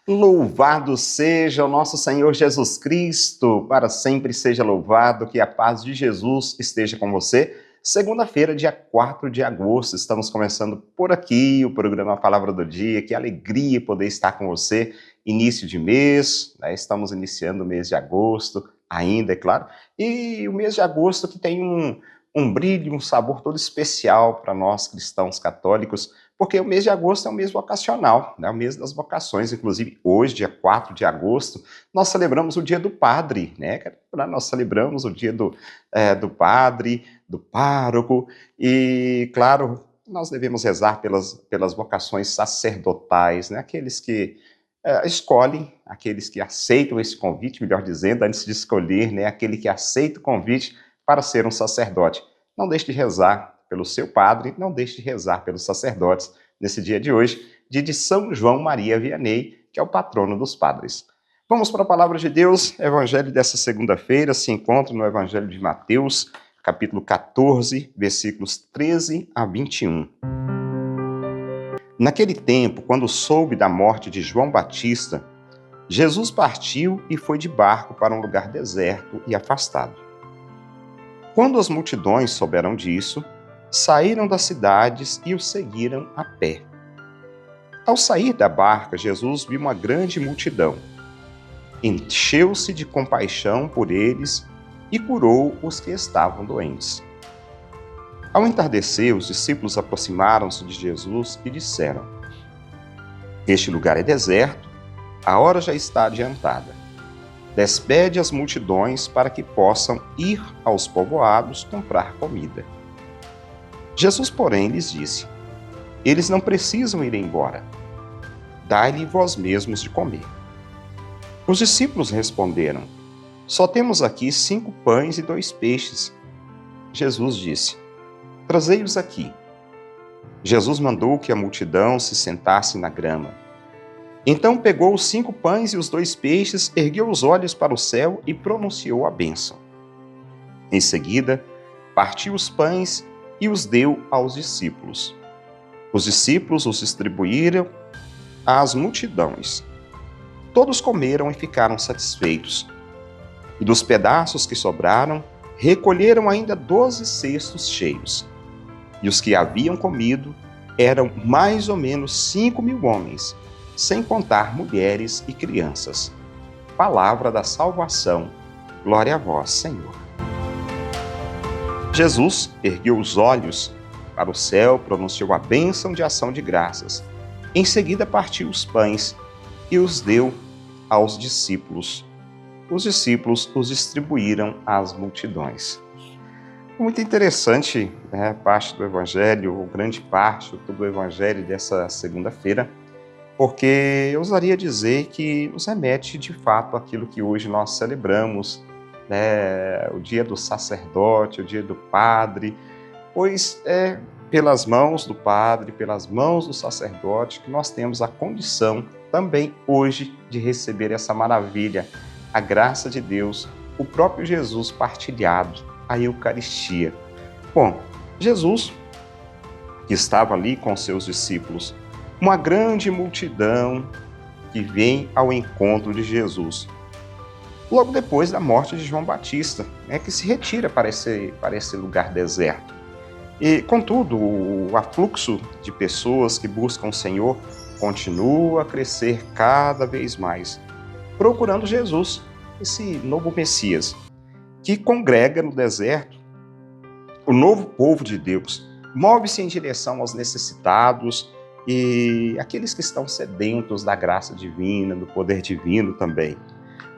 Louvado seja o nosso Senhor Jesus Cristo, para sempre seja louvado, que a paz de Jesus esteja com você. Segunda-feira, dia 4 de agosto, estamos começando por aqui o programa Palavra do Dia. Que alegria poder estar com você, início de mês, né? Estamos iniciando o mês de agosto ainda, é claro, e o mês de agosto que tem um brilho, um sabor todo especial para nós cristãos católicos, porque o mês de agosto é um mês vocacional, né? O mês das vocações. Inclusive, hoje, dia 4 de agosto, nós celebramos o Dia do Padre, né? Nós celebramos o Dia do Padre, do Pároco, e, claro, nós devemos rezar pelas vocações sacerdotais, né? Aqueles que escolhem, aqueles que aceitam esse convite, melhor dizendo, antes de escolher, né? Aquele que aceita o convite para ser um sacerdote. Não deixe de rezar pelo seu padre, não deixe de rezar pelos sacerdotes nesse dia de hoje, dia de São João Maria Vianney, que é o patrono dos padres. Vamos para a palavra de Deus. O evangelho dessa segunda-feira se encontra no Evangelho de Mateus, capítulo 14, versículos 13 a 21. Naquele tempo, quando soube da morte de João Batista, Jesus partiu e foi de barco para um lugar deserto e afastado. Quando as multidões souberam disso, saíram das cidades e o seguiram a pé. Ao sair da barca, Jesus viu uma grande multidão. Encheu-se de compaixão por eles e curou os que estavam doentes. Ao entardecer, os discípulos aproximaram-se de Jesus e disseram: Este lugar é deserto, a hora já está adiantada. Despede as multidões para que possam ir aos povoados comprar comida. Jesus, porém, lhes disse: Eles não precisam ir embora. Dai-lhe vós mesmos de comer. Os discípulos responderam: Só temos aqui 5 pães e 2 peixes. Jesus disse: Trazei-os aqui. Jesus mandou que a multidão se sentasse na grama. Então pegou os 5 pães e os 2 peixes, ergueu os olhos para o céu e pronunciou a bênção. Em seguida, partiu os pães e os deu aos discípulos. Os discípulos os distribuíram às multidões. Todos comeram e ficaram satisfeitos. E dos pedaços que sobraram, recolheram ainda 12 cestos cheios. E os que haviam comido eram mais ou menos 5.000 homens, sem contar mulheres e crianças. Palavra da salvação. Glória a vós, Senhor. Jesus ergueu os olhos para o céu, pronunciou a bênção de ação de graças. Em seguida partiu os pães e os deu aos discípulos. Os discípulos os distribuíram às multidões. Muito interessante, né, parte do Evangelho, ou grande parte do Evangelho dessa segunda-feira, porque eu ousaria dizer que nos remete de fato àquilo que hoje nós celebramos, né, o dia do sacerdote, o dia do padre, pois é pelas mãos do padre, pelas mãos do sacerdote, que nós temos a condição também hoje de receber essa maravilha, a graça de Deus, o próprio Jesus partilhado, a Eucaristia. Bom, Jesus, que estava ali com seus discípulos, uma grande multidão que vem ao encontro de Jesus. Logo depois da morte de João Batista, que se retira para esse lugar deserto. E, contudo, o afluxo de pessoas que buscam o Senhor continua a crescer cada vez mais, procurando Jesus, esse novo Messias, que congrega no deserto o novo povo de Deus, move-se em direção aos necessitados e aqueles que estão sedentos da graça divina, do poder divino também.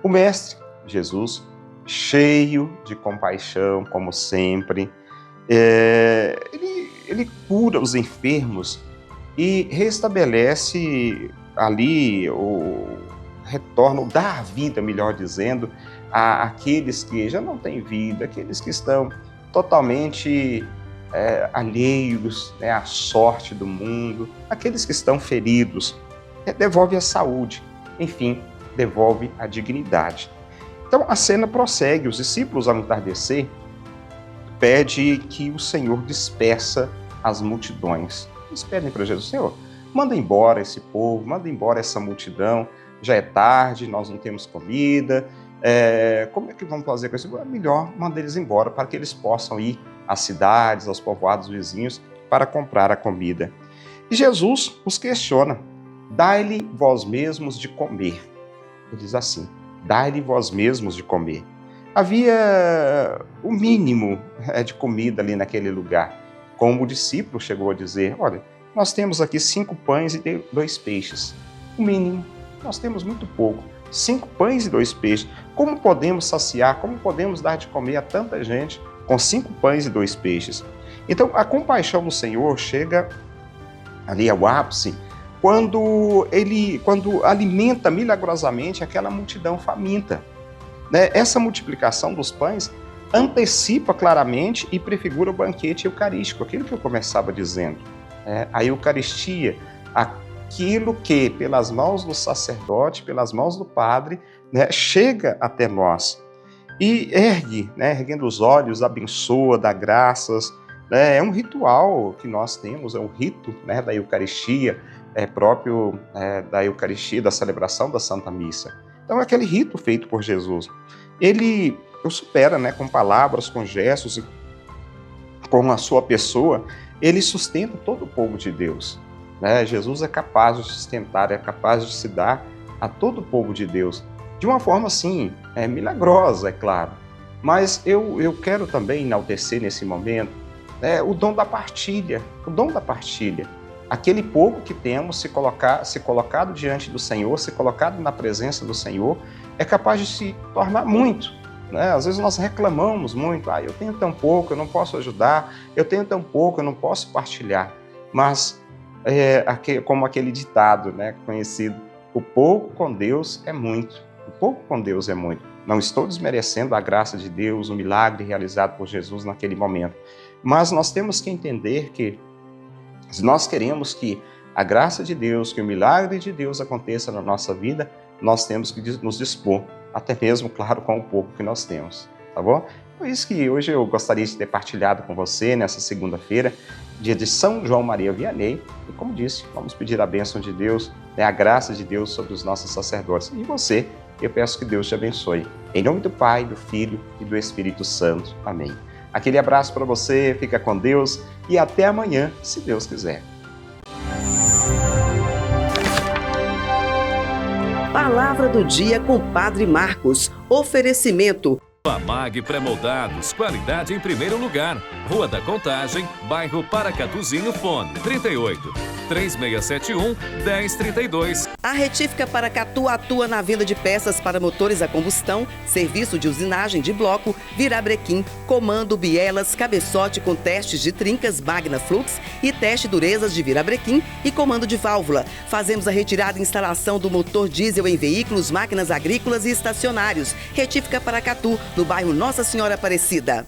O Mestre, Jesus, cheio de compaixão, como sempre, ele cura os enfermos e restabelece ali, retorna, dá a vida, melhor dizendo, àqueles que já não têm vida, aqueles que estão totalmente alheios, né, à sorte do mundo, aqueles que estão feridos, devolve a saúde, enfim, devolve a dignidade. Então a cena prossegue, os discípulos ao entardecer pede que o Senhor dispersa as multidões. Eles pedem para Jesus: Senhor, manda embora esse povo, manda embora essa multidão, já é tarde, nós não temos comida, como é que vamos fazer com isso? É melhor mandar eles embora para que eles possam ir às cidades, aos povoados vizinhos para comprar a comida. E Jesus os questiona: dai-lhe vós mesmos de comer. Ele diz assim: dai-lhe vós mesmos de comer. Havia o mínimo de comida ali naquele lugar. Como o discípulo chegou a dizer: olha, nós temos aqui 5 pães e 2 peixes. O mínimo, nós temos muito pouco. 5 pães e 2 peixes. Como podemos saciar, como podemos dar de comer a tanta gente com 5 pães e 2 peixes? Então, a compaixão do Senhor chega ali ao ápice quando alimenta milagrosamente aquela multidão faminta. Essa multiplicação dos pães antecipa claramente e prefigura o banquete eucarístico, aquilo que eu começava dizendo. A Eucaristia, aquilo que, pelas mãos do sacerdote, pelas mãos do padre, chega até nós e erguendo os olhos, abençoa, dá graças. É um ritual que nós temos, é um rito da Eucaristia, próprio da Eucaristia, da celebração da Santa Missa. Então, é aquele rito feito por Jesus. Ele o supera com palavras, com gestos, com a sua pessoa, ele sustenta todo o povo de Deus. Jesus é capaz de sustentar, é capaz de se dar a todo o povo de Deus, de uma forma, assim, milagrosa, é claro. Mas eu quero também enaltecer nesse momento o dom da partilha, Aquele povo que temos se colocado diante do Senhor, se colocado na presença do Senhor, é capaz de se tornar muito. Às vezes nós reclamamos muito: eu tenho tão pouco, eu não posso ajudar, eu tenho tão pouco, eu não posso partilhar. Mas, como aquele ditado conhecido: o pouco com Deus é muito. O pouco com Deus é muito. Não estou desmerecendo a graça de Deus, o milagre realizado por Jesus naquele momento. Mas nós temos que entender que, se nós queremos que a graça de Deus, que o milagre de Deus aconteça na nossa vida, nós temos que nos dispor, até mesmo, claro, com o pouco que nós temos, tá bom? Por isso que hoje eu gostaria de ter partilhado com você, nessa segunda-feira, dia de São João Maria Vianney, e como disse, vamos pedir a bênção de Deus, a graça de Deus sobre os nossos sacerdotes. E você, eu peço que Deus te abençoe. Em nome do Pai, do Filho e do Espírito Santo. Amém. Aquele abraço para você, fica com Deus e até amanhã, se Deus quiser. Palavra do dia com Padre Marcos. Oferecimento. Famag Pré-Moldados, qualidade em primeiro lugar. Rua da Contagem, bairro Paracatuzinho, fone 38 3671 1032. A Retífica Paracatu atua na venda de peças para motores a combustão, serviço de usinagem de bloco, virabrequim, comando, bielas, cabeçote com testes de trincas Magna Flux e teste durezas de virabrequim e comando de válvula. Fazemos a retirada e instalação do motor diesel em veículos, máquinas agrícolas e estacionários. Retífica Paracatu, no bairro Nossa Senhora Aparecida.